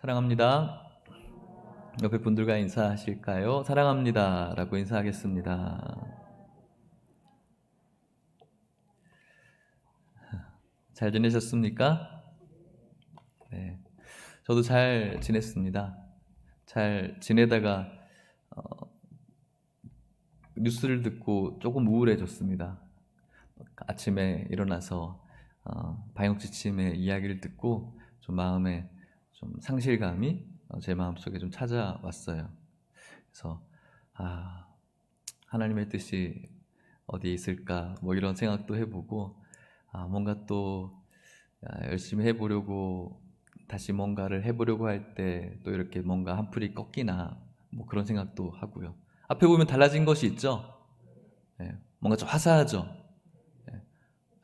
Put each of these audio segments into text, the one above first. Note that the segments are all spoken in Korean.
사랑합니다. 옆에 분들과 인사하실까요? 사랑합니다 라고 인사하겠습니다. 잘 지내셨습니까? 네, 저도 잘 지냈습니다. 잘 지내다가 뉴스를 듣고 조금 우울해졌습니다. 아침에 일어나서 방역지침의 이야기를 듣고 좀 마음에 좀 상실감이 제 마음속에 좀 찾아왔어요. 그래서 하나님의 뜻이 어디에 있을까 뭐 이런 생각도 해보고 뭔가 또 열심히 해보려고 다시 뭔가를 해보려고 할 때 또 이렇게 뭔가 한풀이 꺾이나 뭐 그런 생각도 하고요. 앞에 보면 달라진 것이 있죠. 네, 뭔가 좀 화사하죠. 네,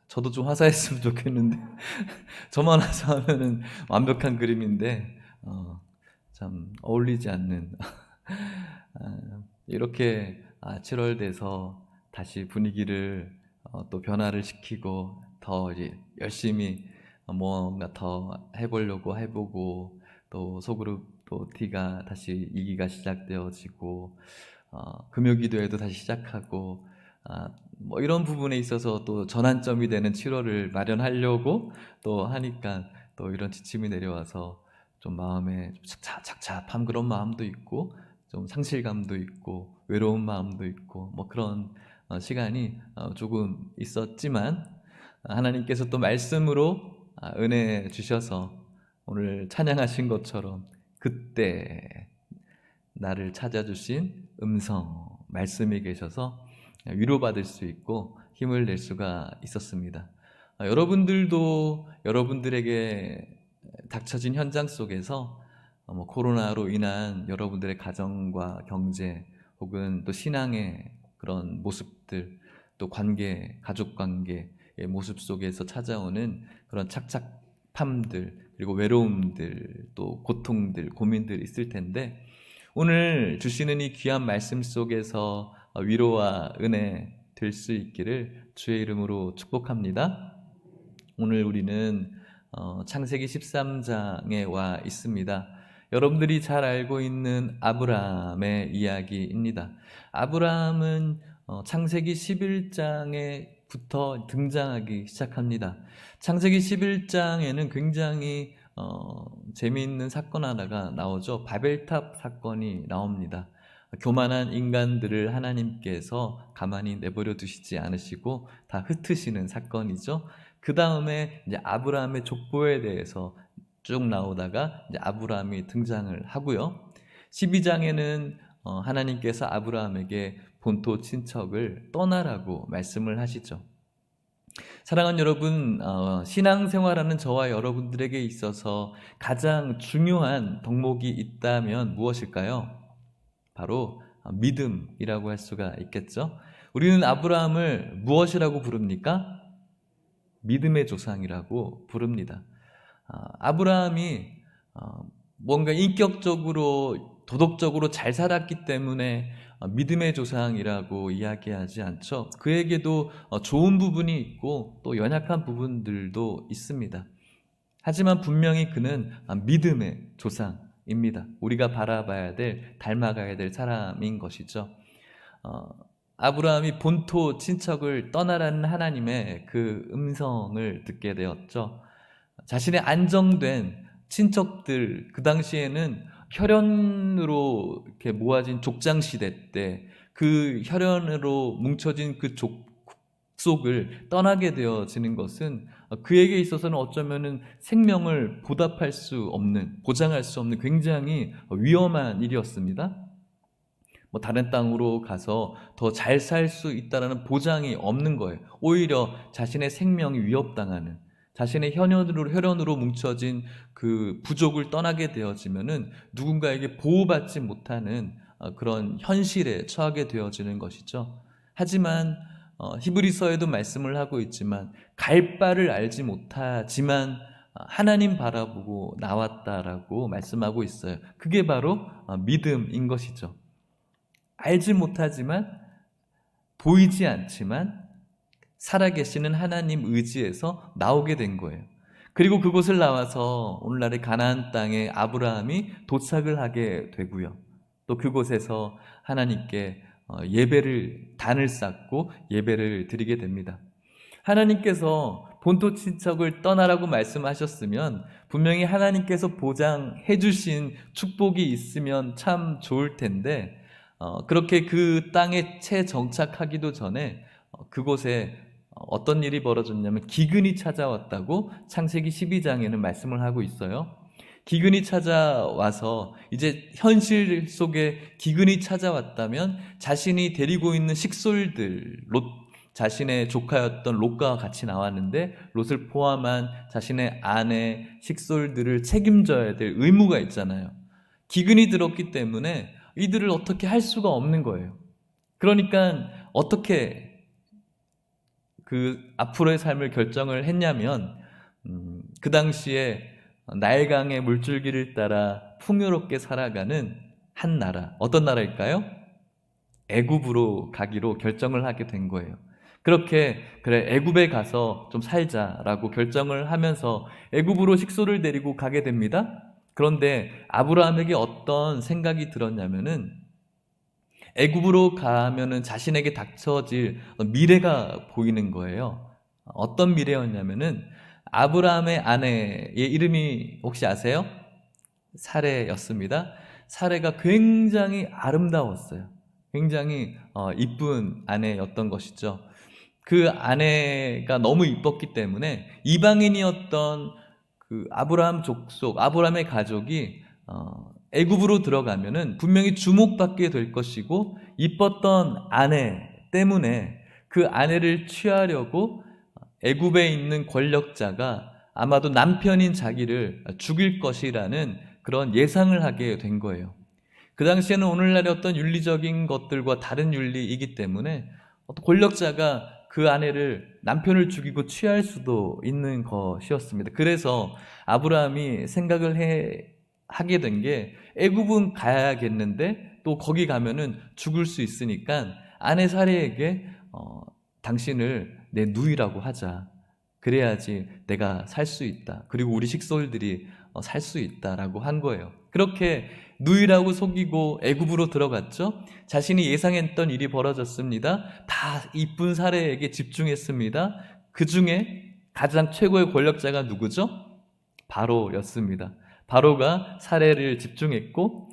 저도 좀 화사했으면 좋겠는데 저만 화사하면은 완벽한 그림인데 참 어울리지 않는 이렇게 7월 돼서 다시 분위기를 또 변화를 시키고 더 이제 열심히 뭔가 더 해보려고 해보고 또 속으로 또 T가 다시 2기가 시작되어지고 금요기도회도 다시 시작하고 뭐 이런 부분에 있어서 또 전환점이 되는 7월을 마련하려고 또 하니까 또 이런 지침이 내려와서 좀 마음에 좀 착잡한 그런 마음도 있고 좀 상실감도 있고 외로운 마음도 있고 뭐 그런 시간이 조금 있었지만 하나님께서 또 말씀으로 은혜 주셔서 오늘 찬양하신 것처럼 그때 나를 찾아주신 음성 말씀이 계셔서 위로받을 수 있고 힘을 낼 수가 있었습니다. 여러분들도 여러분들에게 닥쳐진 현장 속에서 뭐 코로나로 인한 여러분들의 가정과 경제 혹은 또 신앙의 그런 모습들 또 관계, 가족 관계의 모습 속에서 찾아오는 그런 착잡함들 그리고 외로움들 또 고통들 고민들 있을 텐데 오늘 주시는 이 귀한 말씀 속에서 위로와 은혜 될 수 있기를 주의 이름으로 축복합니다. 오늘 우리는 창세기 13장에 와 있습니다. 여러분들이 잘 알고 있는 아브라함의 이야기입니다. 아브라함은 창세기 11장에부터 등장하기 시작합니다. 창세기 11장에는 굉장히 재미있는 사건 하나가 나오죠. 바벨탑 사건이 나옵니다. 교만한 인간들을 하나님께서 가만히 내버려 두시지 않으시고 다 흩으시는 사건이죠. 그 다음에 이제 아브라함의 족보에 대해서 쭉 나오다가 이제 아브라함이 등장을 하고요. 12장에는 하나님께서 아브라함에게 본토 친척을 떠나라고 말씀을 하시죠. 사랑하는 여러분, 신앙생활하는 저와 여러분들에게 있어서 가장 중요한 덕목이 있다면 무엇일까요? 바로 믿음이라고 할 수가 있겠죠. 우리는 아브라함을 무엇이라고 부릅니까? 믿음의 조상이라고 부릅니다. 아브라함이 뭔가 인격적으로 도덕적으로 잘 살았기 때문에 믿음의 조상이라고 이야기하지 않죠. 그에게도 좋은 부분이 있고 또 연약한 부분들도 있습니다. 하지만 분명히 그는 믿음의 조상입니다. 우리가 바라봐야 될, 닮아가야 될 사람인 것이죠. 아브라함이 본토 친척을 떠나라는 하나님의 그 음성을 듣게 되었죠. 자신의 안정된 친척들, 그 당시에는 혈연으로 이렇게 모아진 족장시대 때 그 혈연으로 뭉쳐진 그 족속을 떠나게 되어지는 것은 그에게 있어서는 어쩌면은 생명을 보답할 수 없는, 보장할 수 없는 굉장히 위험한 일이었습니다. 뭐 다른 땅으로 가서 더 잘 살 수 있다는 보장이 없는 거예요. 오히려 자신의 생명이 위협당하는, 자신의 혈연으로 뭉쳐진 그 부족을 떠나게 되어지면은 누군가에게 보호받지 못하는 그런 현실에 처하게 되어지는 것이죠. 하지만 히브리서에도 말씀을 하고 있지만 갈 바를 알지 못하지만 하나님 바라보고 나왔다라고 말씀하고 있어요. 그게 바로 믿음인 것이죠. 알지 못하지만 보이지 않지만 살아계시는 하나님 의지에서 나오게 된 거예요. 그리고 그곳을 나와서 오늘날의 가나안 땅에 아브라함이 도착을 하게 되고요. 또 그곳에서 하나님께 단을 쌓고 예배를 드리게 됩니다. 하나님께서 본토 친척을 떠나라고 말씀하셨으면 분명히 하나님께서 보장해 주신 축복이 있으면 참 좋을 텐데, 그렇게 그 땅에 채 정착하기도 전에 그곳에 어떤 일이 벌어졌냐면 기근이 찾아왔다고 창세기 12장에는 말씀을 하고 있어요. 기근이 찾아와서 이제 현실 속에 기근이 찾아왔다면 자신이 데리고 있는 식솔들, 자신의 조카였던 롯과 같이 나왔는데 롯을 포함한 자신의 아내, 식솔들을 책임져야 될 의무가 있잖아요. 기근이 들었기 때문에 이들을 어떻게 할 수가 없는 거예요. 그러니까 어떻게 그 앞으로의 삶을 결정을 했냐면 그 당시에 나일강의 물줄기를 따라 풍요롭게 살아가는 한 나라, 어떤 나라일까요? 애굽으로 가기로 결정을 하게 된 거예요. 그렇게 그래 애굽에 가서 좀 살자라고 결정을 하면서 애굽으로 식소를 데리고 가게 됩니다. 그런데 아브라함에게 어떤 생각이 들었냐면은 애굽으로 가면은 자신에게 닥쳐질 미래가 보이는 거예요. 어떤 미래였냐면은 아브라함의 아내의 이름이 혹시 아세요? 사레였습니다. 사레가 굉장히 아름다웠어요. 굉장히 이쁜 아내였던 것이죠. 그 아내가 너무 이뻤기 때문에 이방인이었던 그 아브라함 족속, 아브라함의 가족이 애굽으로 들어가면은 분명히 주목받게 될 것이고, 이뻤던 아내 때문에 그 아내를 취하려고 애굽에 있는 권력자가 아마도 남편인 자기를 죽일 것이라는 그런 예상을 하게 된 거예요. 그 당시에는 오늘날의 어떤 윤리적인 것들과 다른 윤리이기 때문에 어떤 권력자가 그 아내를, 남편을 죽이고 취할 수도 있는 것이었습니다. 그래서 아브라함이 생각을 하게 된 게, 애굽은 가야겠는데 또 거기 가면은 죽을 수 있으니까 아내 사례에게 당신을 내 누이라고 하자. 그래야지 내가 살 수 있다. 그리고 우리 식솔들이 살 수 있다라고 한 거예요. 그렇게 누이라고 속이고 애굽으로 들어갔죠. 자신이 예상했던 일이 벌어졌습니다. 다 이쁜 사례에게 집중했습니다. 그 중에 가장 최고의 권력자가 누구죠? 바로였습니다. 바로가 사례를 집중했고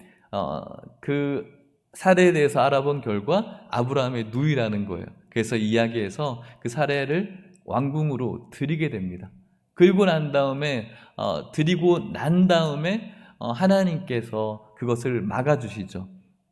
그 사례에 대해서 알아본 결과 아브라함의 누이라는 거예요. 그래서 이야기에서 그 사례를 왕궁으로 드리게 됩니다. 드리고 난 다음에 하나님께서 그것을 막아주시죠.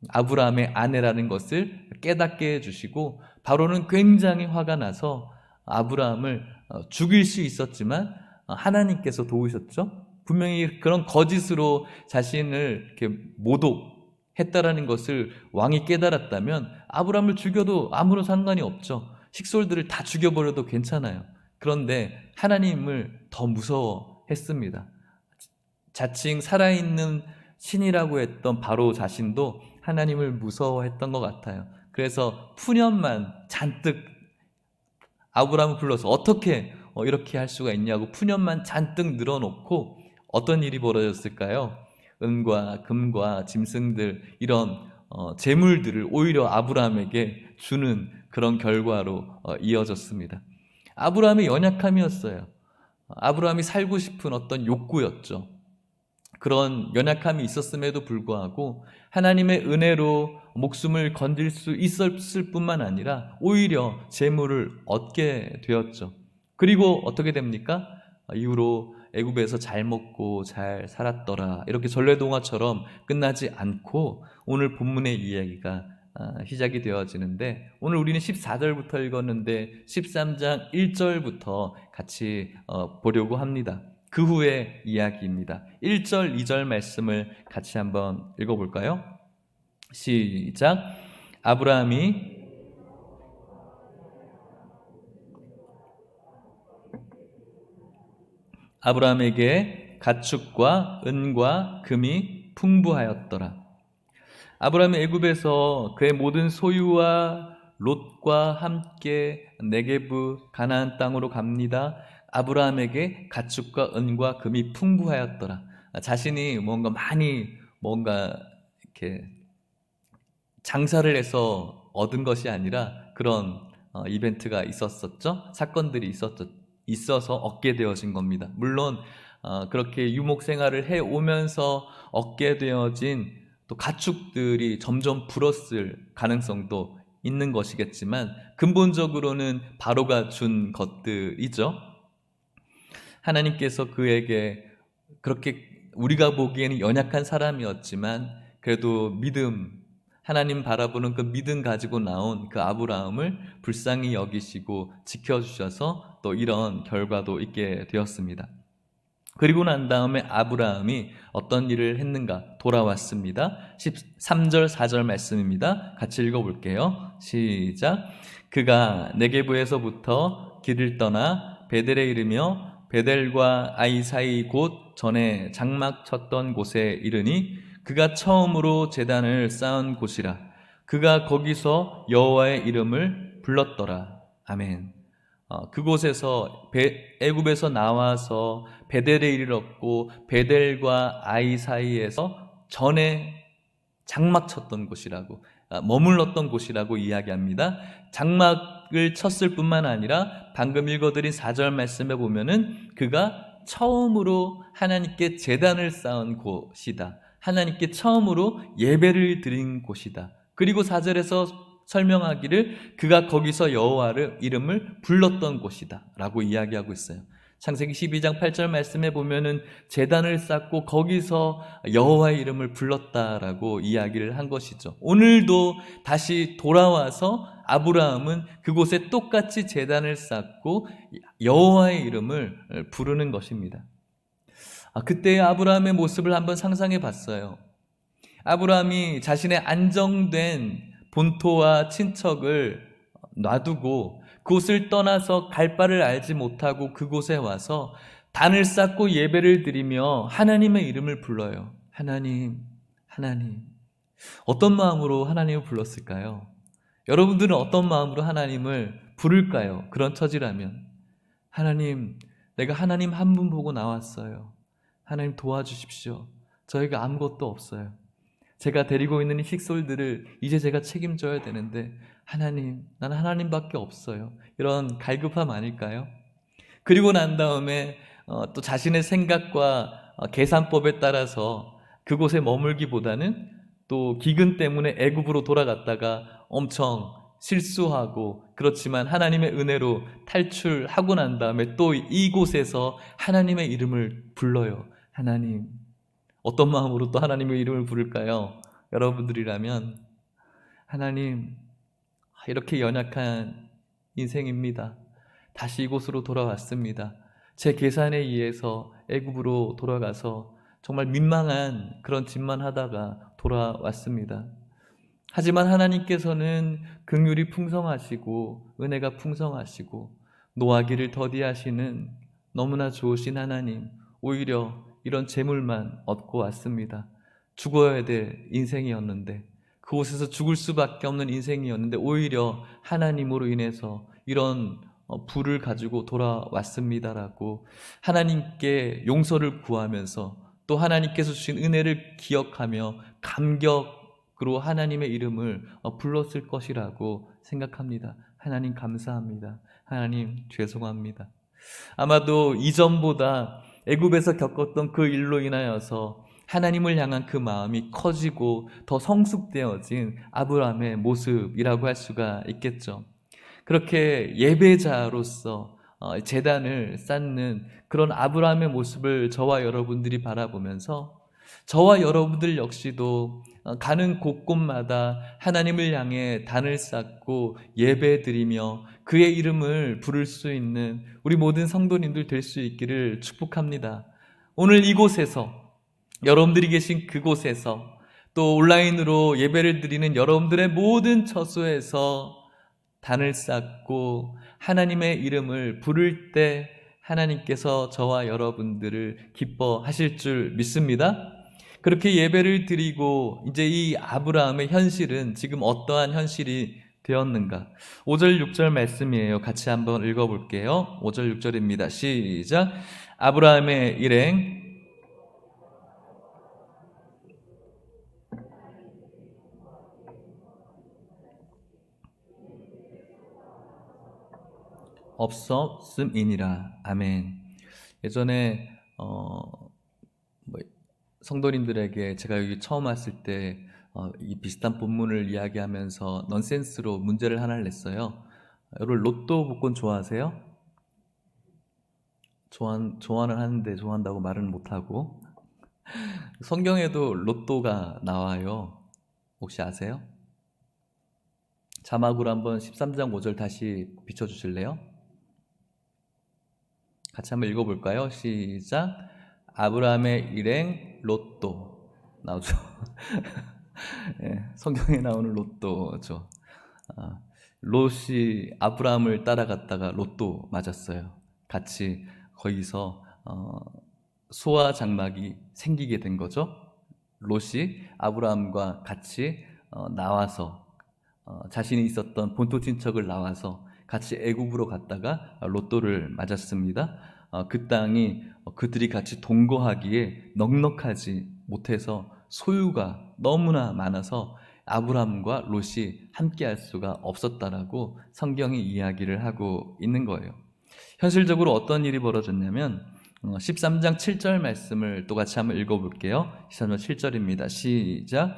아브라함의 아내라는 것을 깨닫게 해주시고, 바로는 굉장히 화가 나서 아브라함을 죽일 수 있었지만 하나님께서 도우셨죠. 분명히 그런 거짓으로 자신을 이렇게 모독했다라는 것을 왕이 깨달았다면 아브라함을 죽여도 아무런 상관이 없죠. 식솔들을 다 죽여버려도 괜찮아요. 그런데 하나님을 더 무서워했습니다. 자칭 살아있는 신이라고 했던 바로 자신도 하나님을 무서워했던 것 같아요. 그래서 푸념만 잔뜩 아브라함을 불러서 어떻게 이렇게 할 수가 있냐고 푸념만 잔뜩 늘어놓고 어떤 일이 벌어졌을까요? 은과 금과 짐승들, 이런 재물들을 오히려 아브라함에게 주는 그런 결과로 이어졌습니다. 아브라함의 연약함이었어요. 아브라함이 살고 싶은 어떤 욕구였죠. 그런 연약함이 있었음에도 불구하고 하나님의 은혜로 목숨을 건질 수 있었을 뿐만 아니라 오히려 재물을 얻게 되었죠. 그리고 어떻게 됩니까? 이후로 애굽에서 잘 먹고 잘 살았더라, 이렇게 전래동화처럼 끝나지 않고 오늘 본문의 이야기가 시작이 되어지는데, 오늘 우리는 14절부터 읽었는데 13장 1절부터 같이 보려고 합니다. 그 후의 이야기입니다. 1절, 2절 말씀을 같이 한번 읽어볼까요? 시작. 아브라함에게 가축과 은과 금이 풍부하였더라. 아브라함이 애굽에서 그의 모든 소유와 롯과 함께 네게브 가나안 땅으로 갑니다. 아브라함에게 가축과 은과 금이 풍부하였더라. 자신이 뭔가 이렇게 장사를 해서 얻은 것이 아니라 그런 이벤트가 있었었죠. 사건들이 있어서 얻게 되어진 겁니다. 물론 그렇게 유목 생활을 해 오면서 얻게 되어진 또 가축들이 점점 불었을 가능성도 있는 것이겠지만 근본적으로는 바로가 준 것들이죠. 하나님께서 그에게 그렇게 우리가 보기에는 연약한 사람이었지만 그래도 하나님 바라보는 그 믿음 가지고 나온 그 아브라함을 불쌍히 여기시고 지켜주셔서 또 이런 결과도 있게 되었습니다. 그리고 난 다음에 아브라함이 어떤 일을 했는가? 돌아왔습니다. 13절 4절 말씀입니다. 같이 읽어볼게요. 시작. 그가 네게부에서부터 길을 떠나 베델에 이르며 베델과 아이 사이 곧 전에 장막 쳤던 곳에 이르니 그가 처음으로 제단을 쌓은 곳이라. 그가 거기서 여호와의 이름을 불렀더라. 아멘. 그곳에서 애굽에서 나와서 베델에 이르렀고 베델과 아이 사이에서 전에 장막 쳤던 곳이라고, 머물렀던 곳이라고 이야기합니다. 장막을 쳤을 뿐만 아니라 방금 읽어드린 4절 말씀에 보면은 그가 처음으로 하나님께 제단을 쌓은 곳이다. 하나님께 처음으로 예배를 드린 곳이다. 그리고 4절에서 설명하기를 그가 거기서 여호와의 이름을 불렀던 곳이다 라고 이야기하고 있어요. 창세기 12장 8절 말씀에 보면은 제단을 쌓고 거기서 여호와의 이름을 불렀다라고 이야기를 한 것이죠. 오늘도 다시 돌아와서 아브라함은 그곳에 똑같이 제단을 쌓고 여호와의 이름을 부르는 것입니다. 그때의 아브라함의 모습을 한번 상상해 봤어요. 아브라함이 자신의 안정된 본토와 친척을 놔두고 그곳을 떠나서 갈 바를 알지 못하고 그곳에 와서 단을 쌓고 예배를 드리며 하나님의 이름을 불러요. 하나님, 하나님. 어떤 마음으로 하나님을 불렀을까요? 여러분들은 어떤 마음으로 하나님을 부를까요? 그런 처지라면. 하나님, 내가 하나님 한 분 보고 나왔어요. 하나님 도와주십시오. 저희가 아무것도 없어요. 제가 데리고 있는 이 식솔들을 이제 제가 책임져야 되는데 하나님, 나는 하나님밖에 없어요. 이런 갈급함 아닐까요? 그리고 난 다음에 또 자신의 생각과 계산법에 따라서 그곳에 머물기보다는 또 기근 때문에 애굽으로 돌아갔다가 엄청 실수하고 그렇지만 하나님의 은혜로 탈출하고 난 다음에 또 이곳에서 하나님의 이름을 불러요. 하나님. 어떤 마음으로 또 하나님의 이름을 부를까요? 여러분들이라면 하나님, 이렇게 연약한 인생입니다. 다시 이곳으로 돌아왔습니다. 제 계산에 의해서 애굽으로 돌아가서 정말 민망한 그런 짓만 하다가 돌아왔습니다. 하지만 하나님께서는 긍휼이 풍성하시고 은혜가 풍성하시고 노하기를 더디하시는 너무나 좋으신 하나님, 오히려 이런 재물만 얻고 왔습니다. 죽어야 될 인생이었는데, 그곳에서 죽을 수밖에 없는 인생이었는데 오히려 하나님으로 인해서 이런 부를 가지고 돌아왔습니다라고 하나님께 용서를 구하면서 또 하나님께서 주신 은혜를 기억하며 감격으로 하나님의 이름을 불렀을 것이라고 생각합니다. 하나님 감사합니다. 하나님 죄송합니다. 아마도 이전보다 애굽에서 겪었던 그 일로 인하여서 하나님을 향한 그 마음이 커지고 더 성숙되어진 아브라함의 모습이라고 할 수가 있겠죠. 그렇게 예배자로서 제단을 쌓는 그런 아브라함의 모습을 저와 여러분들이 바라보면서 저와 여러분들 역시도 가는 곳곳마다 하나님을 향해 단을 쌓고 예배드리며 그의 이름을 부를 수 있는 우리 모든 성도님들 될 수 있기를 축복합니다. 오늘 이곳에서, 여러분들이 계신 그곳에서, 또 온라인으로 예배를 드리는 여러분들의 모든 처소에서 단을 쌓고 하나님의 이름을 부를 때 하나님께서 저와 여러분들을 기뻐하실 줄 믿습니다. 그렇게 예배를 드리고 이제 이 아브라함의 현실은 지금 어떠한 현실이 되었는가? 5절 6절 말씀이에요. 같이 한번 읽어볼게요. 5절 6절입니다. 시작. 아브라함의 일행 없었음이니라. 아멘. 예전에 뭐 성도님들에게 제가 여기 처음 왔을 때 이 비슷한 본문을 이야기하면서 넌센스로 문제를 하나를 냈어요. 여러분 로또 복권 좋아하세요? 좋아는 하는데 좋아한다고 말은 못하고 성경에도 로또가 나와요. 혹시 아세요? 자막으로 한번 13장 5절 다시 비춰주실래요? 같이 한번 읽어볼까요? 시작. 아브라함의 일행 로또 나오죠. 예, 성경에 나오는 로또죠. 롯이 아브라함을 따라갔다가 로또 맞았어요. 같이 거기서 소아 장막이 생기게 된 거죠. 롯이 아브라함과 같이 나와서 자신이 있었던 본토 친척을 나와서 같이 애굽으로 갔다가 로또를 맞았습니다. 그 땅이 그들이 같이 동거하기에 넉넉하지 못해서 소유가 너무나 많아서 아브라함과 롯이 함께할 수가 없었다라고 성경이 이야기를 하고 있는 거예요. 현실적으로 어떤 일이 벌어졌냐면 13장 7절 말씀을 또 같이 한번 읽어볼게요. 13장 7절입니다. 시작.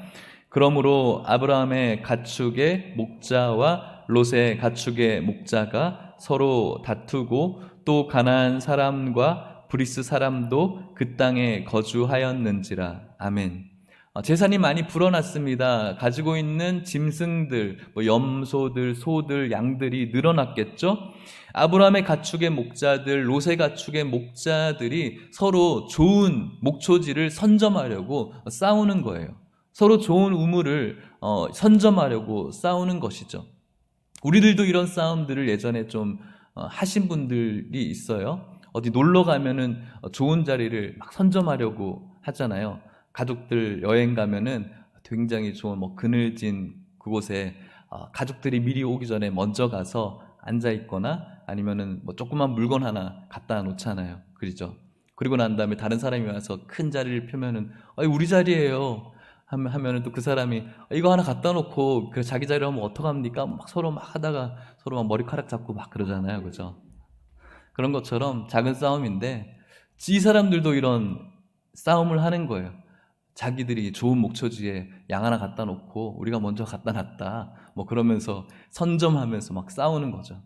그러므로 아브라함의 가축의 목자와 롯의 가축의 목자가 서로 다투고 또 가나안 사람과 브리스 사람도 그 땅에 거주하였는지라. 아멘. 재산이 많이 불어났습니다. 가지고 있는 짐승들, 염소들, 소들, 양들이 늘어났겠죠? 아브라함의 가축의 목자들, 롯의 가축의 목자들이 서로 좋은 목초지를 선점하려고 싸우는 거예요. 서로 좋은 우물을 선점하려고 싸우는 것이죠. 우리들도 이런 싸움들을 예전에 좀 하신 분들이 있어요. 어디 놀러 가면은 좋은 자리를 막 선점하려고 하잖아요. 가족들 여행 가면은 굉장히 좋은 그늘진 그곳에 가족들이 미리 오기 전에 먼저 가서 앉아 있거나 아니면은 조그만 물건 하나 갖다 놓잖아요. 그렇죠? 그리고 난 다음에 다른 사람이 와서 큰 자리를 펴면은 우리 자리예요. 하면은 또 그 사람이 이거 하나 갖다 놓고 그 자기 자리로 하면 어떡합니까? 서로 막 하다가 서로 막 머리카락 잡고 막 그러잖아요. 그죠? 그런 것처럼 작은 싸움인데 이 사람들도 이런 싸움을 하는 거예요. 자기들이 좋은 목초지에 양 하나 갖다 놓고 우리가 먼저 갖다 놨다. 그러면서 선점하면서 막 싸우는 거죠.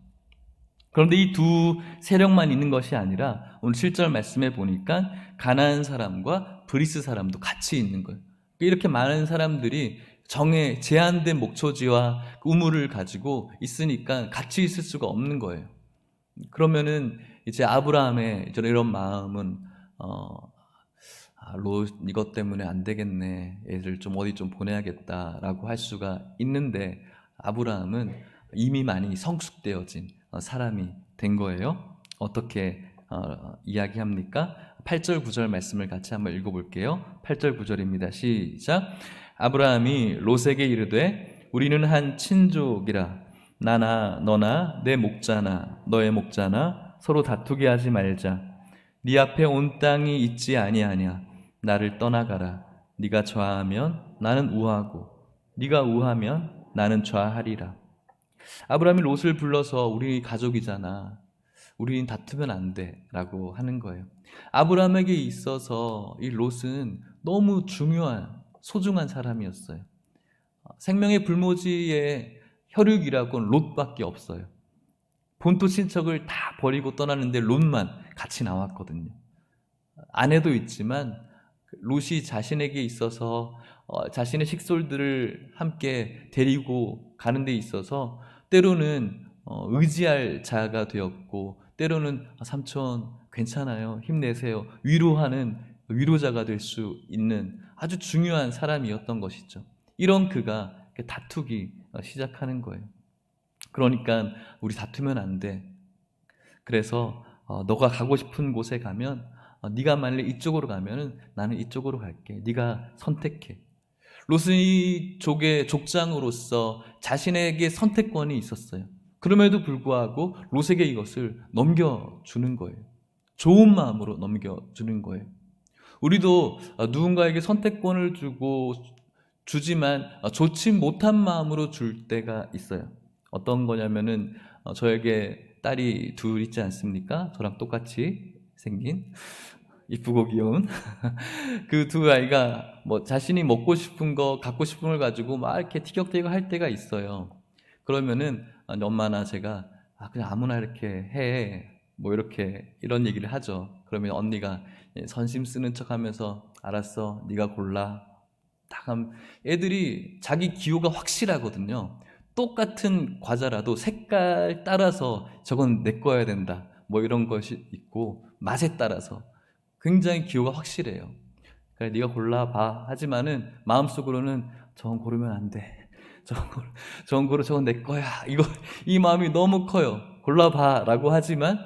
그런데 이 두 세력만 있는 것이 아니라 오늘 7절 말씀에 보니까 가나안 사람과 브리스 사람도 같이 있는 거예요. 이렇게 많은 사람들이 제한된 목초지와 우물을 가지고 있으니까 같이 있을 수가 없는 거예요. 그러면은 이제 아브라함의 이런 마음은 롯 이것 때문에 안 되겠네. 애들 좀 어디 좀 보내야겠다라고 할 수가 있는데 아브라함은 이미 많이 성숙되어진 사람이 된 거예요. 어떻게 이야기합니까? 8절 9절 말씀을 같이 한번 읽어볼게요. 8절 9절입니다. 시작. 아브라함이 롯에게 이르되 우리는 한 친족이라 나나 너나 내 목자나 너의 목자나 서로 다투게 하지 말자. 네 앞에 온 땅이 있지 아니하냐. 나를 떠나가라. 네가 좌하면 나는 우하고 네가 우하면 나는 좌하리라. 아브라함이 롯을 불러서 우리 가족이잖아. 우리는 다투면 안 돼 라고 하는 거예요. 아브라함에게 있어서 이 롯은 너무 중요한 소중한 사람이었어요. 생명의 불모지의 혈육이라고는 롯밖에 없어요. 본토 친척을 다 버리고 떠나는데 롯만 같이 나왔거든요. 아내도 있지만 롯이 자신에게 있어서 자신의 식솔들을 함께 데리고 가는 데 있어서 때로는 의지할 자가 되었고 때로는 삼촌 괜찮아요 힘내세요 위로하는 위로자가 될 수 있는 아주 중요한 사람이었던 것이죠. 이런 그가 다투기 시작하는 거예요. 그러니까 우리 다투면 안 돼. 그래서 너가 가고 싶은 곳에 가면 네가 만약 이쪽으로 가면은 나는 이쪽으로 갈게. 네가 선택해. 롯의 족의 족장으로서 자신에게 선택권이 있었어요. 그럼에도 불구하고 롯에게 이것을 넘겨주는 거예요. 좋은 마음으로 넘겨주는 거예요. 우리도 누군가에게 선택권을 주지만 좋지 못한 마음으로 줄 때가 있어요. 어떤 거냐면은 저에게 딸이 둘 있지 않습니까? 저랑 똑같이 생긴 이쁘고 귀여운 그 두 아이가 뭐 자신이 먹고 싶은 거, 갖고 싶은 걸 가지고 막 이렇게 티격태격 할 때가 있어요. 그러면은 엄마나 제가 그냥 아무나 이렇게 해. 뭐 이렇게 이런 얘기를 하죠. 그러면 언니가 선심 쓰는 척하면서 알았어, 네가 골라. 딱 하면 애들이 자기 기호가 확실하거든요. 똑같은 과자라도 색깔 따라서 저건 내 거야 된다. 뭐 이런 것이 있고 맛에 따라서 굉장히 기호가 확실해요. 그래, 네가 골라봐. 하지만은 마음속으로는 저건 고르면 안 돼. 저건 고르, 저건 내 거야. 이 마음이 너무 커요. 골라봐라고 하지만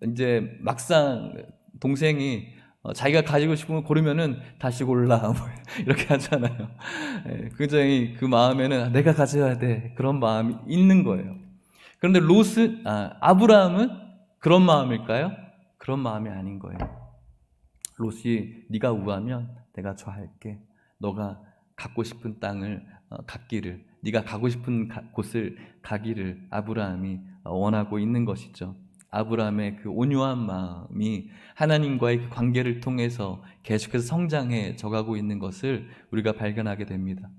이제 막상 동생이 자기가 가지고 싶은 걸 고르면은 다시 골라 뭐 이렇게 하잖아요. 굉장히 그 마음에는 내가 가져야 돼 그런 마음이 있는 거예요. 그런데 아브라함은 그런 마음일까요? 그런 마음이 아닌 거예요. 롯이 네가 우하면 내가 좌할게. 너가 갖고 싶은 땅을 갖기를, 네가 가고 싶은 곳을 가기를 아브라함이 원하고 있는 것이죠. 아브라함의 그 온유한 마음이 하나님과의 그 관계를 통해서 계속해서 성장해 져가고 있는 것을 우리가 발견하게 됩니다.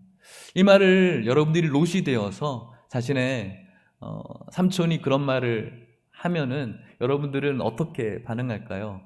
이 말을 여러분들이 롯이 되어서 자신의 삼촌이 그런 말을 하면은 여러분들은 어떻게 반응할까요?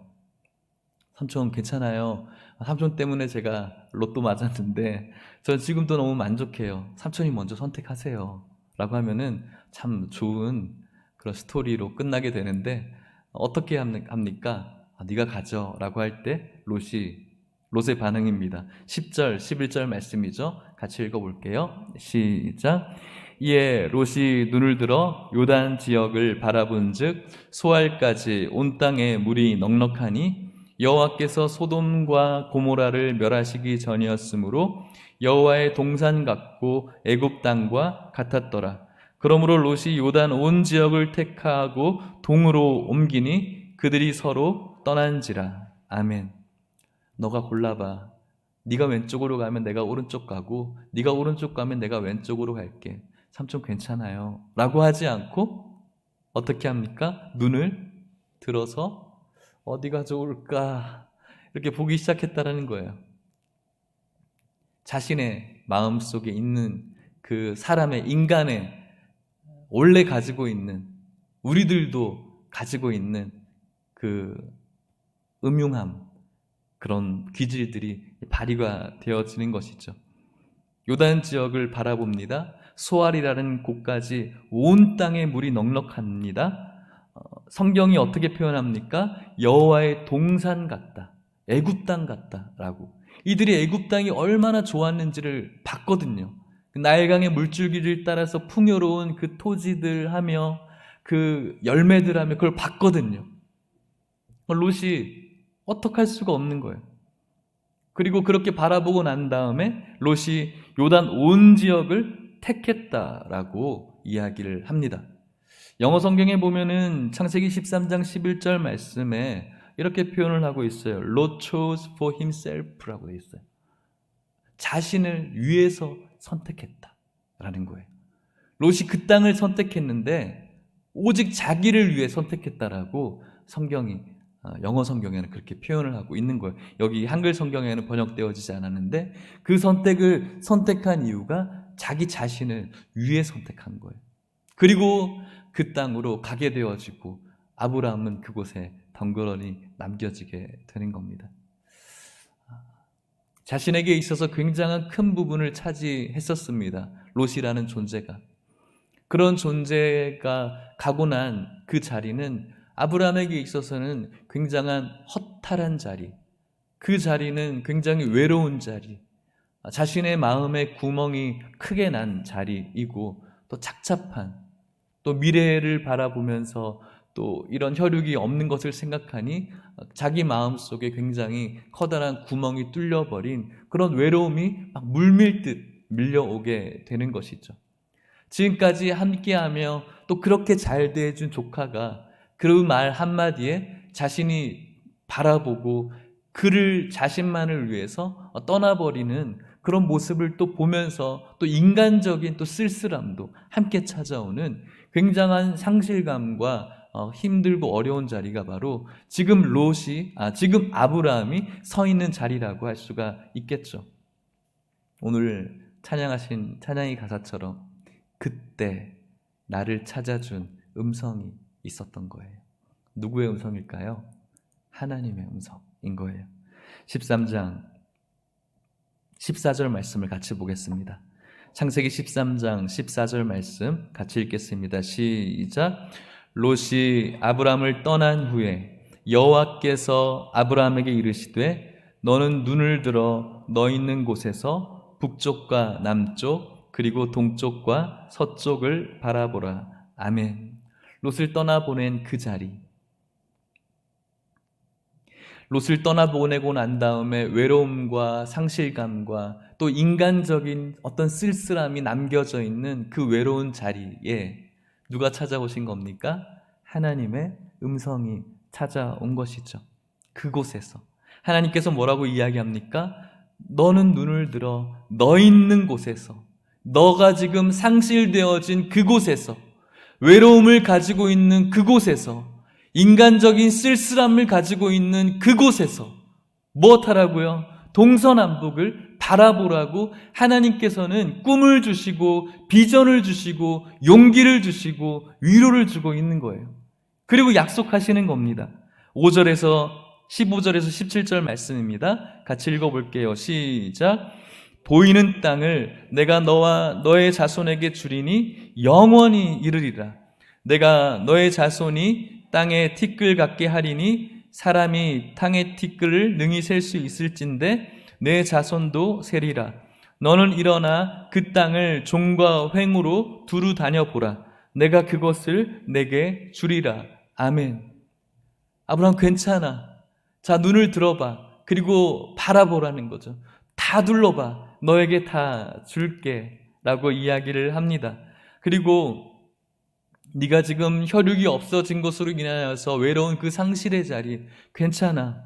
삼촌 괜찮아요. 삼촌 때문에 제가 로또 맞았는데 저 지금도 너무 만족해요. 삼촌이 먼저 선택하세요. 라고 하면은 참 좋은 그런 스토리로 끝나게 되는데 어떻게 합니까? 네가 가져 라고 할 때 롯의 반응입니다. 10절, 11절 말씀이죠. 같이 읽어볼게요. 시작. 이에 롯이 눈을 들어 요단 지역을 바라본즉 소알까지 온 땅에 물이 넉넉하니 여호와께서 소돔과 고모라를 멸하시기 전이었으므로 여호와의 동산 같고 애굽 땅과 같았더라. 그러므로 롯이 요단 온 지역을 택하고 동으로 옮기니 그들이 서로 떠난지라. 아멘. 너가 골라봐. 네가 왼쪽으로 가면 내가 오른쪽 가고 네가 오른쪽 가면 내가 왼쪽으로 갈게. 삼촌 괜찮아요. 라고 하지 않고 어떻게 합니까? 눈을 들어서 어디가 좋을까? 이렇게 보기 시작했다라는 거예요. 자신의 마음속에 있는 그 사람의 인간의 원래 가지고 있는 우리들도 가지고 있는 그 음흉함 그런 기질들이 발휘가 되어지는 것이죠. 요단 지역을 바라봅니다. 소알이라는 곳까지 온 땅에 물이 넉넉합니다. 성경이 어떻게 표현합니까? 여호와의 동산 같다. 애굽 땅 같다라고. 이들이 애굽 땅이 얼마나 좋았는지를 봤거든요. 나일강의 물줄기를 따라서 풍요로운 그 토지들 하며 그 열매들 하며 그걸 봤거든요. 롯이 어떡할 수가 없는 거예요. 그리고 그렇게 바라보고 난 다음에 롯이 요단 온 지역을 택했다라고 이야기를 합니다. 영어 성경에 보면은 창세기 13장 11절 말씀에 이렇게 표현을 하고 있어요. Lot chose for himself라고 되어 있어요. 자신을 위해서 선택했다라는 거예요. 롯이 그 땅을 선택했는데 오직 자기를 위해 선택했다라고 성경이 영어 성경에는 그렇게 표현을 하고 있는 거예요. 여기 한글 성경에는 번역되어지지 않았는데 그 선택을 선택한 이유가 자기 자신을 위해 선택한 거예요. 그리고 그 땅으로 가게 되어지고 아브라함은 그곳에 덩그러니 남겨지게 되는 겁니다. 자신에게 있어서 굉장한 큰 부분을 차지했었습니다. 롯이라는 존재가. 그런 존재가 가고 난 그 자리는 아브라함에게 있어서는 굉장한 허탈한 자리, 그 자리는 굉장히 외로운 자리, 자신의 마음에 구멍이 크게 난 자리이고 또 착잡한, 또 미래를 바라보면서 또 이런 혈육이 없는 것을 생각하니 자기 마음속에 굉장히 커다란 구멍이 뚫려버린 그런 외로움이 막 물밀듯 밀려오게 되는 것이죠. 지금까지 함께하며 또 그렇게 잘 대해준 조카가 그 말 한마디에 자신이 바라보고 그를 자신만을 위해서 떠나버리는 그런 모습을 또 보면서 또 인간적인 또 쓸쓸함도 함께 찾아오는 굉장한 상실감과 힘들고 어려운 자리가 바로 지금 지금 아브라함이 서 있는 자리라고 할 수가 있겠죠. 오늘 찬양하신 찬양의 가사처럼 그때 나를 찾아준 음성이 있었던 거예요. 누구의 음성일까요? 하나님의 음성인 거예요. 13장 14절 말씀을 같이 보겠습니다. 창세기 13장 14절 말씀 같이 읽겠습니다. 시작. 롯이 아브람을 떠난 후에 여호와께서 아브람에게 이르시되 너는 눈을 들어 너 있는 곳에서 북쪽과 남쪽 그리고 동쪽과 서쪽을 바라보라. 아멘. 롯을 떠나보낸 그 자리, 롯을 떠나보내고 난 다음에 외로움과 상실감과 또 인간적인 어떤 쓸쓸함이 남겨져 있는 그 외로운 자리에 누가 찾아오신 겁니까? 하나님의 음성이 찾아온 것이죠. 그곳에서 하나님께서 뭐라고 이야기합니까? 너는 눈을 들어 너 있는 곳에서, 너가 지금 상실되어진 그곳에서, 외로움을 가지고 있는 그곳에서, 인간적인 쓸쓸함을 가지고 있는 그곳에서 무엇하라고요? 동서남북을 바라보라고 하나님께서는 꿈을 주시고 비전을 주시고 용기를 주시고 위로를 주고 있는 거예요. 그리고 약속하시는 겁니다. 5절에서 15절에서 17절 말씀입니다. 같이 읽어볼게요. 시작. 보이는 땅을 내가 너와 너의 자손에게 주리니 영원히 이르리라. 내가 너의 자손이 땅에 티끌 같게 하리니 사람이 땅의 티끌을 능히 셀 수 있을진데 내 자손도 세리라. 너는 일어나 그 땅을 종과 횡으로 두루 다녀보라. 내가 그것을 내게 주리라. 아멘. 아브라함 괜찮아. 자, 눈을 들어봐. 그리고 바라보라는 거죠. 다 둘러봐. 너에게 다 줄게 라고 이야기를 합니다. 그리고 네가 지금 혈육이 없어진 것으로 인하여서 외로운 그 상실의 자리, 괜찮아.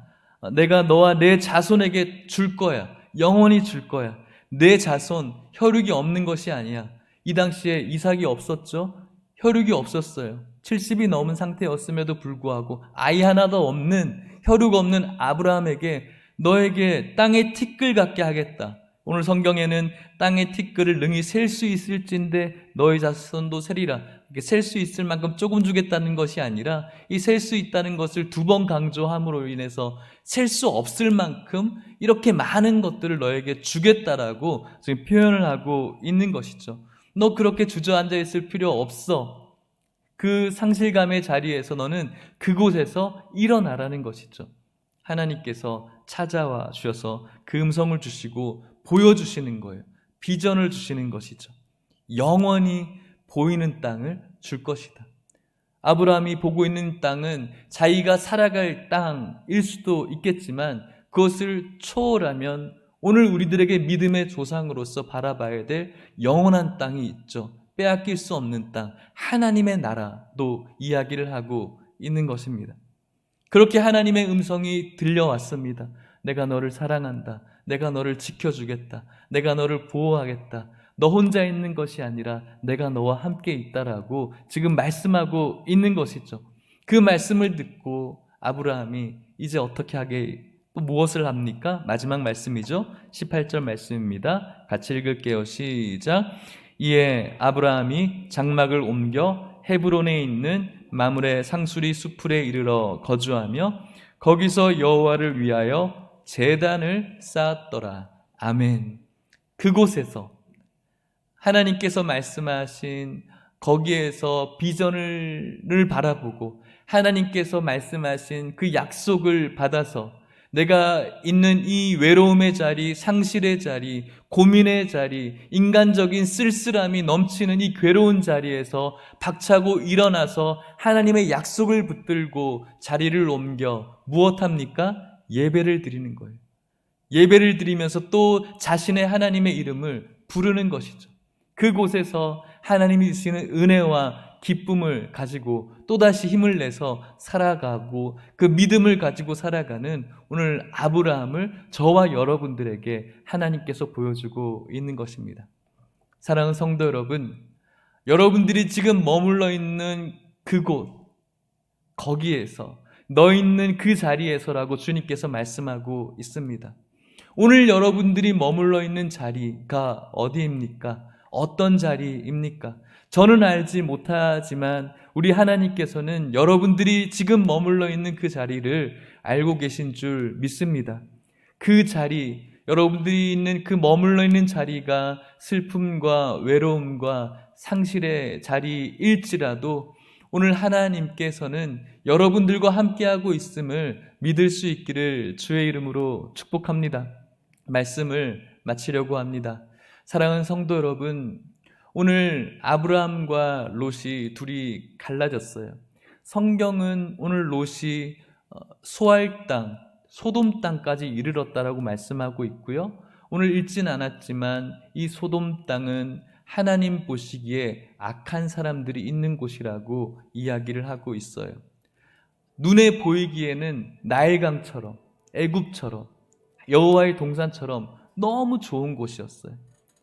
내가 너와 내 자손에게 줄 거야. 영원히 줄 거야. 내 자손, 혈육이 없는 것이 아니야. 이 당시에 이삭이 없었죠? 혈육이 없었어요. 70이 넘은 상태였음에도 불구하고 아이 하나도 없는, 혈육 없는 아브라함에게 너에게 땅의 티끌 같게 하겠다. 오늘 성경에는 땅의 티끌을 능히 셀 수 있을진데 너의 자손도 세리라. 셀 수 있을 만큼 조금 주겠다는 것이 아니라 이 셀 수 있다는 것을 두 번 강조함으로 인해서 셀 수 없을 만큼 이렇게 많은 것들을 너에게 주겠다라고 지금 표현을 하고 있는 것이죠. 너 그렇게 주저앉아 있을 필요 없어. 그 상실감의 자리에서 너는 그곳에서 일어나라는 것이죠. 하나님께서 찾아와 주셔서 그 음성을 주시고 보여주시는 거예요. 비전을 주시는 것이죠. 영원히 보이는 땅을 줄 것이다. 아브라함이 보고 있는 땅은 자기가 살아갈 땅일 수도 있겠지만 그것을 초월하면 오늘 우리들에게 믿음의 조상으로서 바라봐야 될 영원한 땅이 있죠. 빼앗길 수 없는 땅, 하나님의 나라도 이야기를 하고 있는 것입니다. 그렇게 하나님의 음성이 들려왔습니다. 내가 너를 사랑한다. 내가 너를 지켜주겠다. 내가 너를 보호하겠다. 너 혼자 있는 것이 아니라 내가 너와 함께 있다라고 지금 말씀하고 있는 것이죠. 그 말씀을 듣고 아브라함이 이제 어떻게 하게, 또 무엇을 합니까? 마지막 말씀이죠. 18절 말씀입니다. 같이 읽을게요. 시작. 이에 아브라함이 장막을 옮겨 헤브론에 있는 마므레 상수리 수풀에 이르러 거주하며 거기서 여호와를 위하여 제단을 쌓았더라. 아멘. 그곳에서 하나님께서 말씀하신 거기에서 비전을 바라보고 하나님께서 말씀하신 그 약속을 받아서 내가 있는 이 외로움의 자리, 상실의 자리, 고민의 자리, 인간적인 쓸쓸함이 넘치는 이 괴로운 자리에서 박차고 일어나서 하나님의 약속을 붙들고 자리를 옮겨 무엇합니까? 예배를 드리는 거예요. 예배를 드리면서 또 자신의 하나님의 이름을 부르는 것이죠. 그곳에서 하나님이 주시는 은혜와 기쁨을 가지고 또다시 힘을 내서 살아가고 그 믿음을 가지고 살아가는 오늘 아브라함을 저와 여러분들에게 하나님께서 보여주고 있는 것입니다. 사랑하는 성도 여러분, 여러분들이 지금 머물러 있는 그곳, 거기에서, 너 있는 그 자리에서라고 주님께서 말씀하고 있습니다. 오늘 여러분들이 머물러 있는 자리가 어디입니까? 어떤 자리입니까? 저는 알지 못하지만 우리 하나님께서는 여러분들이 지금 머물러 있는 그 자리를 알고 계신 줄 믿습니다. 그 자리, 여러분들이 있는 그 머물러 있는 자리가 슬픔과 외로움과 상실의 자리일지라도 오늘 하나님께서는 여러분들과 함께하고 있음을 믿을 수 있기를 주의 이름으로 축복합니다. 말씀을 마치려고 합니다. 사랑하는 성도 여러분, 오늘 아브라함과 롯이 둘이 갈라졌어요. 성경은 오늘 롯이 소알 땅, 소돔 땅까지 이르렀다라고 말씀하고 있고요. 오늘 읽진 않았지만 이 소돔 땅은 하나님 보시기에 악한 사람들이 있는 곳이라고 이야기를 하고 있어요. 눈에 보이기에는 나일강처럼, 애굽처럼, 여호와의 동산처럼 너무 좋은 곳이었어요.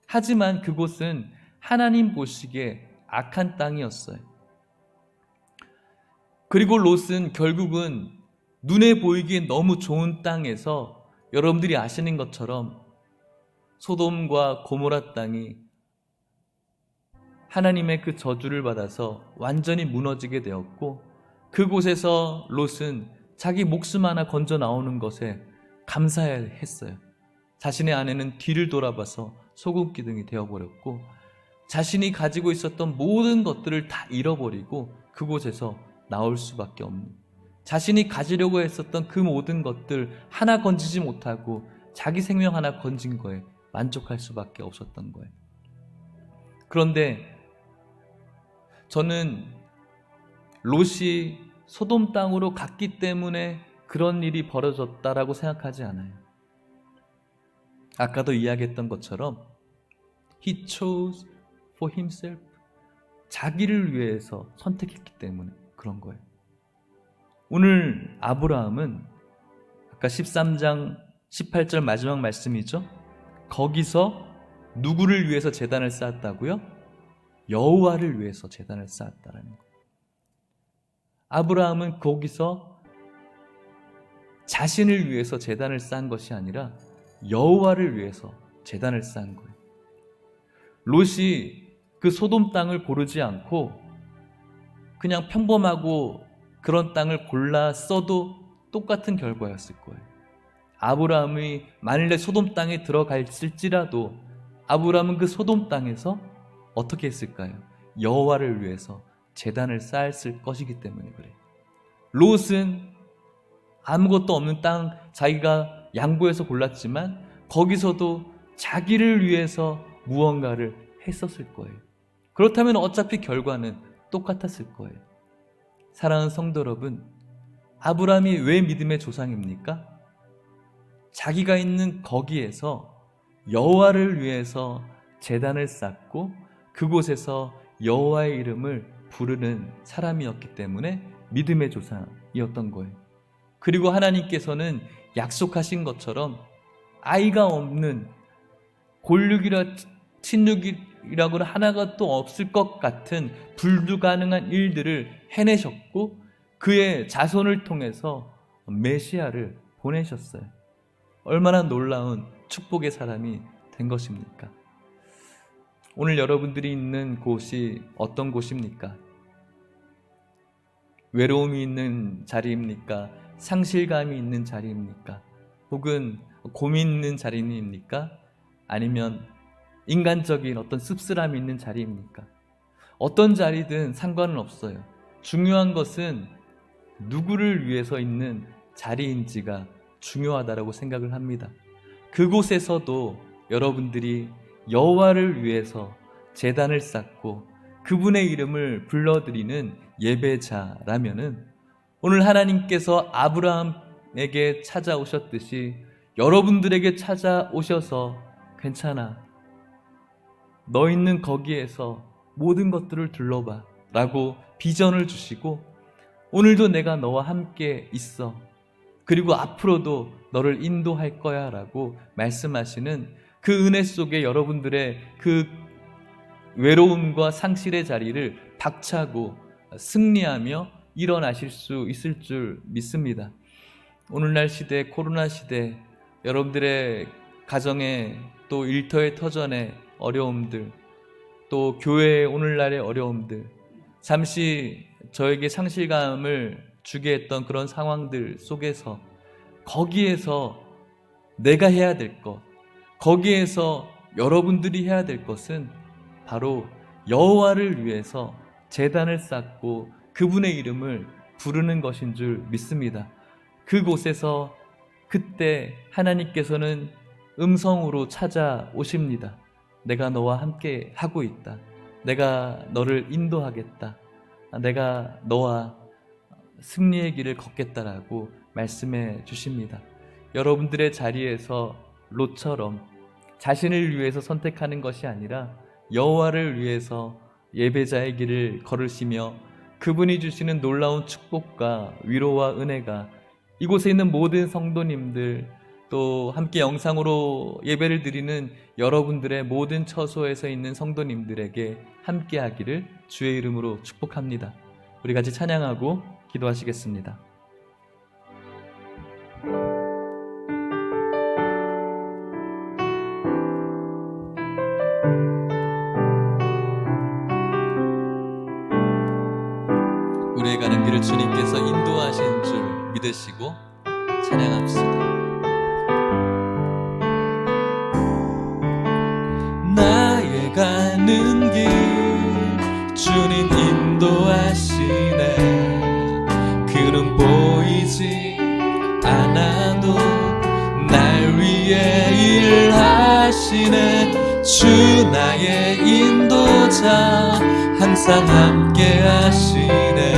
하지만 그곳은 하나님 보시기에 악한 땅이었어요. 그리고 롯은 결국은 눈에 보이기에 너무 좋은 땅에서 여러분들이 아시는 것처럼 소돔과 고모라 땅이 하나님의 그 저주를 받아서 완전히 무너지게 되었고, 그곳에서 롯은 자기 목숨 하나 건져 나오는 것에 감사했어요. 자신의 아내는 뒤를 돌아봐서 소금기둥이 되어버렸고, 자신이 가지고 있었던 모든 것들을 다 잃어버리고 그곳에서 나올 수밖에 없는, 자신이 가지려고 했었던 그 모든 것들 하나 건지지 못하고 자기 생명 하나 건진 거에 만족할 수밖에 없었던 거예요. 그런데 저는 롯이 소돔 땅으로 갔기 때문에 그런 일이 벌어졌다라고 생각하지 않아요. 아까도 이야기했던 것처럼 He chose for himself, 자기를 위해서 선택했기 때문에 그런 거예요. 오늘 아브라함은 아까 13장 18절 마지막 말씀이죠. 거기서 누구를 위해서 제단을 쌓았다고요? 여호와를 위해서 제단을 쌓았다라는 거예요. 아브라함은 거기서 자신을 위해서 제단을 쌓은 것이 아니라 여호와를 위해서 제단을 쌓은 거예요. 롯이 그 소돔 땅을 고르지 않고 그냥 평범하고 그런 땅을 골랐어도 똑같은 결과였을 거예요. 아브라함이 만일에 소돔 땅에 들어갔을지라도 아브라함은 그 소돔 땅에서 어떻게 했을까요? 여호와를 위해서 제단을 쌓았을 것이기 때문에 그래요. 롯은 아무것도 없는 땅 자기가 양보해서 골랐지만 거기서도 자기를 위해서 무언가를 했었을 거예요. 그렇다면 어차피 결과는 똑같았을 거예요. 사랑하는 성도 여러분, 아브라함이 왜 믿음의 조상입니까? 자기가 있는 거기에서 여호와를 위해서 제단을 쌓고 그곳에서 여호와의 이름을 부르는 사람이었기 때문에 믿음의 조상이었던 거예요. 그리고 하나님께서는 약속하신 것처럼 아이가 없는 골육이라 친육이라고는 하나가 또 없을 것 같은 불가능한 일들을 해내셨고 그의 자손을 통해서 메시아를 보내셨어요. 얼마나 놀라운 축복의 사람이 된 것입니까? 오늘 여러분들이 있는 곳이 어떤 곳입니까? 외로움이 있는 자리입니까? 상실감이 있는 자리입니까? 혹은 고민 있는 자리입니까? 아니면 인간적인 어떤 씁쓸함이 있는 자리입니까? 어떤 자리든 상관은 없어요. 중요한 것은 누구를 위해서 있는 자리인지가 중요하다고 생각을 합니다. 그곳에서도 여러분들이 여호와를 위해서 제단을 쌓고 그분의 이름을 불러드리는 예배자라면은 오늘 하나님께서 아브라함에게 찾아오셨듯이 여러분들에게 찾아오셔서 괜찮아, 너 있는 거기에서 모든 것들을 둘러봐 라고 비전을 주시고 오늘도 내가 너와 함께 있어, 그리고 앞으로도 너를 인도할 거야 라고 말씀하시는 그 은혜 속에 여러분들의 그 외로움과 상실의 자리를 박차고 승리하며 일어나실 수 있을 줄 믿습니다. 오늘날 시대, 코로나 시대, 여러분들의 가정에 또 일터의 터전의 어려움들, 또 교회의 오늘날의 어려움들, 잠시 저에게 상실감을 주게 했던 그런 상황들 속에서 거기에서 내가 해야 될 것, 거기에서 여러분들이 해야 될 것은 바로 여호와를 위해서 제단을 쌓고 그분의 이름을 부르는 것인 줄 믿습니다. 그곳에서 그때 하나님께서는 음성으로 찾아오십니다. 내가 너와 함께 하고 있다. 내가 너를 인도하겠다. 내가 너와 승리의 길을 걷겠다라고 말씀해 주십니다. 여러분들의 자리에서 롯처럼 자신을 위해서 선택하는 것이 아니라 여호와를 위해서 예배자의 길을 걸으시며 그분이 주시는 놀라운 축복과 위로와 은혜가 이곳에 있는 모든 성도님들, 또 함께 영상으로 예배를 드리는 여러분들의 모든 처소에서 있는 성도님들에게 함께 하기를 주의 이름으로 축복합니다. 우리 같이 찬양하고 기도하시겠습니다. 우리의 가는 길을 주님께서 인도하신 줄 믿으시고 찬양합시다. 나의 가는 길 주님 인도하시네. 그는 보이지 않아도 날 위해 일하시네. 주 나의 인도자 항상 함께 하시네.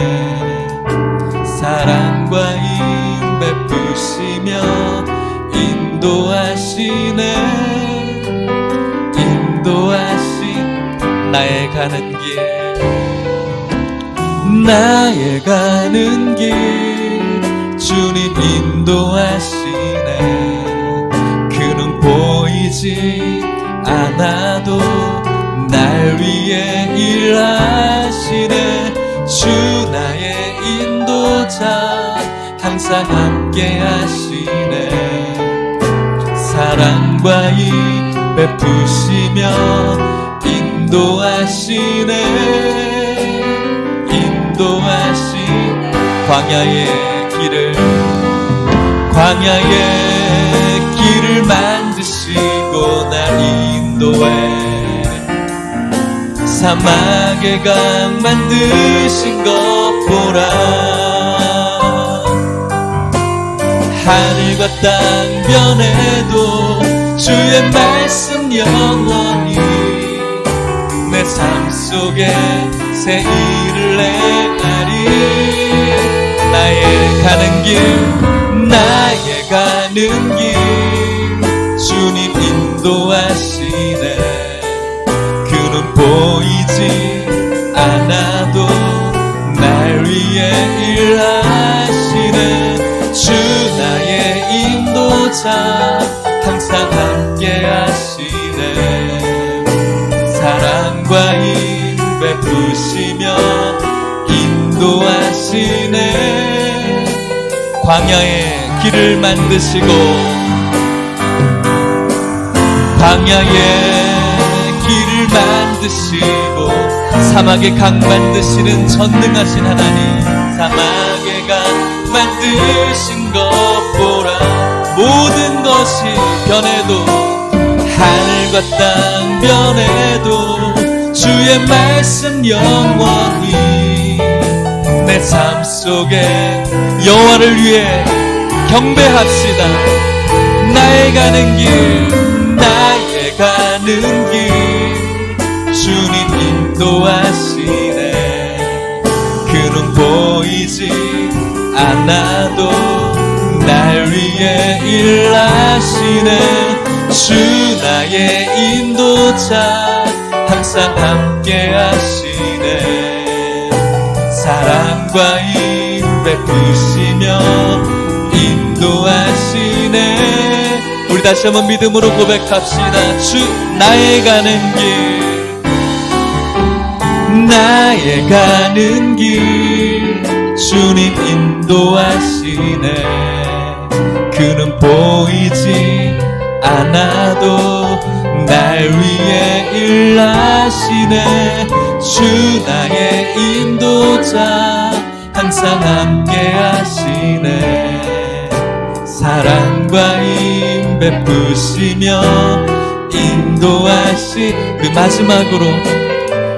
사랑과 힘 베푸시며 인도하시네. 나의 가는 길, 나의 가는 길 주님 인도하시네. 그는 보이지 않아도 날 위해 일하시네. 주 나의 인도자 항상 함께 하시네. 사랑과 힘 베푸시며 인도하시네. 광야의 길을 만드시고 날 인도해. 사막의 강 만드신 것 보라. 하늘과 땅 변해도 주의 말씀 영원히 내 삶 속에 새 일을 행하리. 나의 가는 길 주님 인도하시네. 그는 보이지 않아도 날 위해 일하시네. 주 나의 인도자 항상 함께 하시네. 사랑과 힘 베푸시며 인도하시네. 광야의 길을 만드시고 사막의 강 만드시는 전능하신 하나님. 사막의 강 만드신 것 보라. 모든 것이 변해도 하늘과 땅 변해도 주의 말씀 영원히 내 삶 속에 여호와를 위해 경배합시다. 나의 가는 길, 나의 가는 길, 주님 인도하시네. 그는 보이지 않아도 날 위해 일하시네. 주 나의 인도자, 항상 함께 하시네. 사랑과 힘 베푸시며 인도하시네. 우리 다시 한번 믿음으로 고백합시다. 주 나의 가는 길, 나의 가는 길, 주님 인도하시네. 그는 보이지 않아도 날 위해 일하시네. 주 나의 인도자, 항상 함께 하시네. 사랑과 힘 베푸시며 인도하시. 마지막으로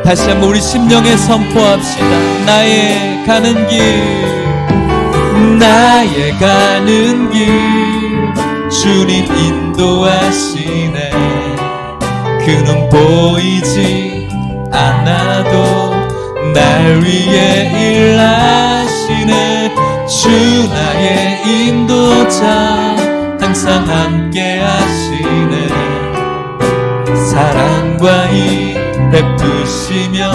다시 한번 우리 심령에 선포합시다. 나의 가는 길, 나의 가는 길, 주님 인도하시네. 그는 보이지 않아도 날 위해 일하시네. 주 나의 인도자, 항상 함께 하시네. 사랑과 힘 베푸시며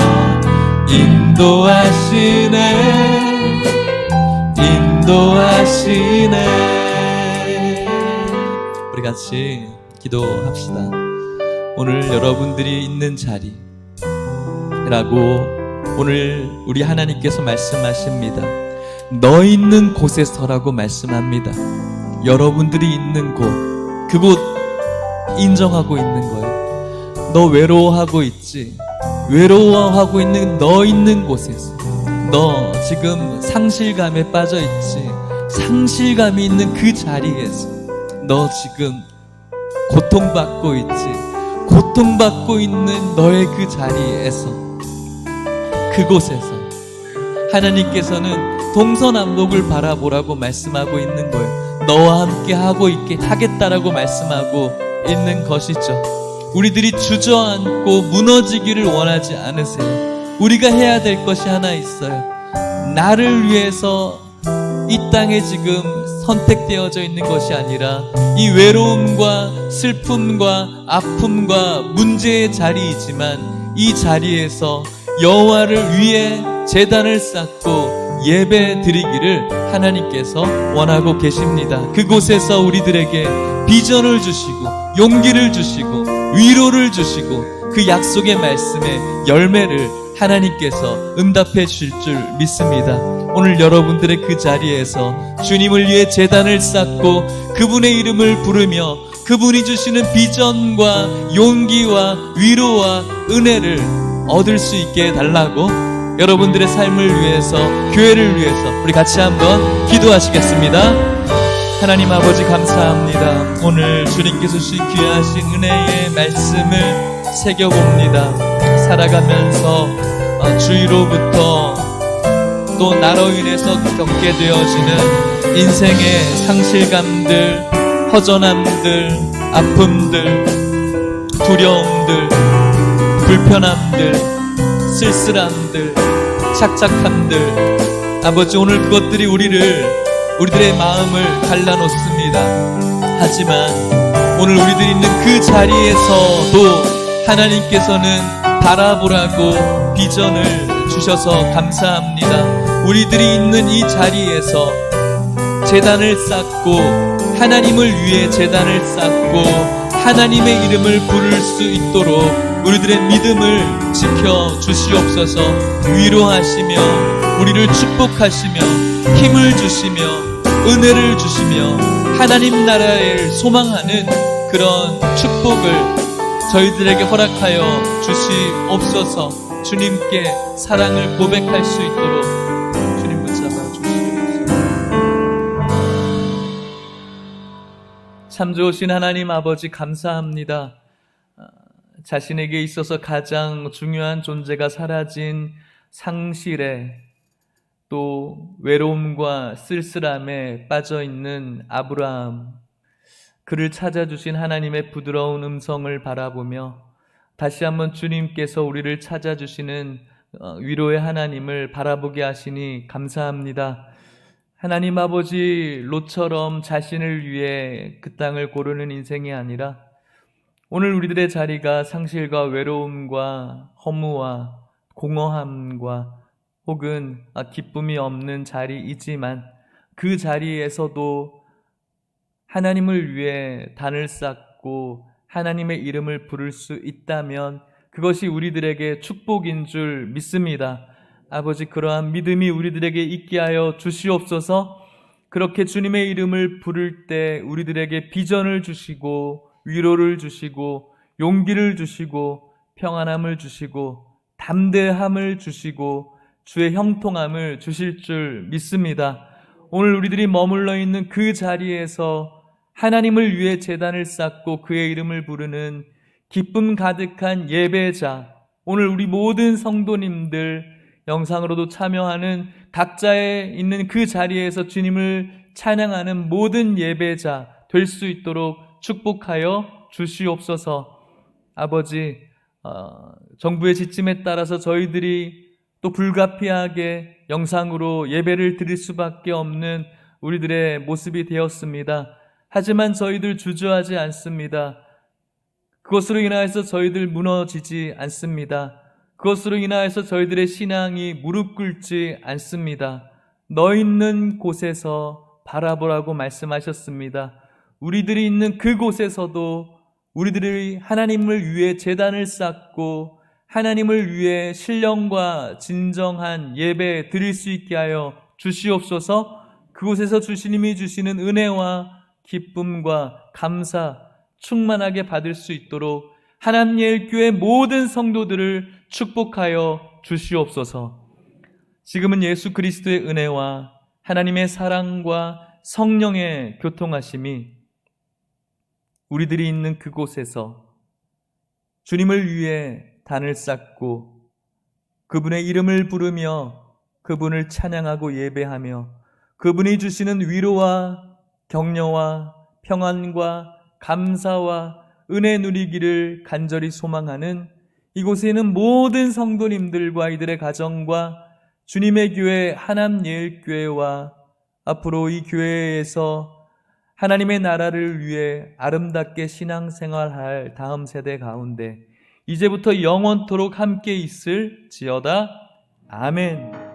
인도하시네. 인도하시네. 우리 같이 기도합시다. 오늘 여러분들이 있는 자리라고 오늘 우리 하나님께서 말씀하십니다. 너 있는 곳에서라고 말씀합니다. 여러분들이 있는 곳, 그곳 인정하고 있는 거예요. 너 외로워하고 있지? 외로워하고 있는 너 있는 곳에서, 너 지금 상실감에 빠져 있지? 상실감이 있는 그 자리에서, 너 지금 고통받고 있지? 고통받고 있는 너의 그 자리에서, 그곳에서 하나님께서는 동서남북을 바라보라고 말씀하고 있는 거예요. 너와 함께 하겠다라고 말씀하고 있는 것이죠. 우리들이 주저앉고 무너지기를 원하지 않으세요. 우리가 해야 될 것이 하나 있어요. 나를 위해서 이 땅에 지금 선택되어져 있는 것이 아니라 이 외로움과 슬픔과 아픔과 문제의 자리이지만 이 자리에서 여호와를 위해 제단을 쌓고 예배 드리기를 하나님께서 원하고 계십니다. 그곳에서 우리들에게 비전을 주시고 용기를 주시고 위로를 주시고 그 약속의 말씀의 열매를 하나님께서 응답해 주실 줄 믿습니다. 오늘 여러분들의 그 자리에서 주님을 위해 제단을 쌓고 그분의 이름을 부르며 그분이 주시는 비전과 용기와 위로와 은혜를 얻을 수 있게 해달라고 여러분들의 삶을 위해서, 교회를 위해서 우리 같이 한번 기도하시겠습니다. 하나님 아버지 감사합니다. 오늘 주님께서 주신 귀하신 은혜의 말씀을 새겨봅니다. 살아가면서 주위로부터 또 나로 인해서 겪게 되어지는 인생의 상실감들, 허전함들, 아픔들, 두려움들, 불편함들, 쓸쓸함들, 착착함들, 아버지 오늘 그것들이 우리들의 마음을 갈라놓습니다. 하지만 오늘 우리들이 있는 그 자리에서도 하나님께서는 바라보라고 비전을 주셔서 감사합니다. 우리들이 있는 이 자리에서 제단을 쌓고 하나님을 위해 제단을 쌓고 하나님의 이름을 부를 수 있도록 우리들의 믿음을 지켜 주시옵소서. 위로하시며 우리를 축복하시며 힘을 주시며 은혜를 주시며 하나님 나라를 소망하는 그런 축복을 저희들에게 허락하여 주시옵소서. 주님께 사랑을 고백할 수 있도록 주님 붙잡아 주시옵소서. 참 좋으신 하나님 아버지 감사합니다. 자신에게 있어서 가장 중요한 존재가 사라진 상실에 또 외로움과 쓸쓸함에 빠져 있는 아브라함, 그를 찾아주신 하나님의 부드러운 음성을 바라보며 다시 한번 주님께서 우리를 찾아주시는 위로의 하나님을 바라보게 하시니 감사합니다. 하나님 아버지, 롯처럼 자신을 위해 그 땅을 고르는 인생이 아니라 오늘 우리들의 자리가 상실과 외로움과 허무와 공허함과 혹은 기쁨이 없는 자리이지만 그 자리에서도 하나님을 위해 단을 쌓고 하나님의 이름을 부를 수 있다면 그것이 우리들에게 축복인 줄 믿습니다. 아버지, 그러한 믿음이 우리들에게 있게 하여 주시옵소서. 그렇게 주님의 이름을 부를 때 우리들에게 비전을 주시고 위로를 주시고 용기를 주시고 평안함을 주시고 담대함을 주시고 주의 형통함을 주실 줄 믿습니다. 오늘 우리들이 머물러 있는 그 자리에서 하나님을 위해 제단을 쌓고 그의 이름을 부르는 기쁨 가득한 예배자, 오늘 우리 모든 성도님들, 영상으로도 참여하는 각자의 있는 그 자리에서 주님을 찬양하는 모든 예배자 될 수 있도록 축복하여 주시옵소서. 아버지, 정부의 지침에 따라서 저희들이 또 불가피하게 영상으로 예배를 드릴 수밖에 없는 우리들의 모습이 되었습니다. 하지만 저희들 주저하지 않습니다. 그것으로 인하여서 저희들 무너지지 않습니다. 그것으로 인하여서 저희들의 신앙이 무릎 꿇지 않습니다. 너 있는 곳에서 바라보라고 말씀하셨습니다. 우리들이 있는 그곳에서도 우리들이 하나님을 위해 제단을 쌓고 하나님을 위해 신령과 진정한 예배 드릴 수 있게 하여 주시옵소서. 그곳에서 주님이 주시는 은혜와 기쁨과 감사 충만하게 받을 수 있도록 하나님의 교회 모든 성도들을 축복하여 주시옵소서. 지금은 예수 그리스도의 은혜와 하나님의 사랑과 성령의 교통하심이 우리들이 있는 그곳에서 주님을 위해 단을 쌓고 그분의 이름을 부르며 그분을 찬양하고 예배하며 그분이 주시는 위로와 격려와 평안과 감사와 은혜 누리기를 간절히 소망하는 이곳에 있는 모든 성도님들과 이들의 가정과 주님의 교회 하남예일교회와 앞으로 이 교회에서 하나님의 나라를 위해 아름답게 신앙생활할 다음 세대 가운데 이제부터 영원토록 함께 있을지어다. 아멘.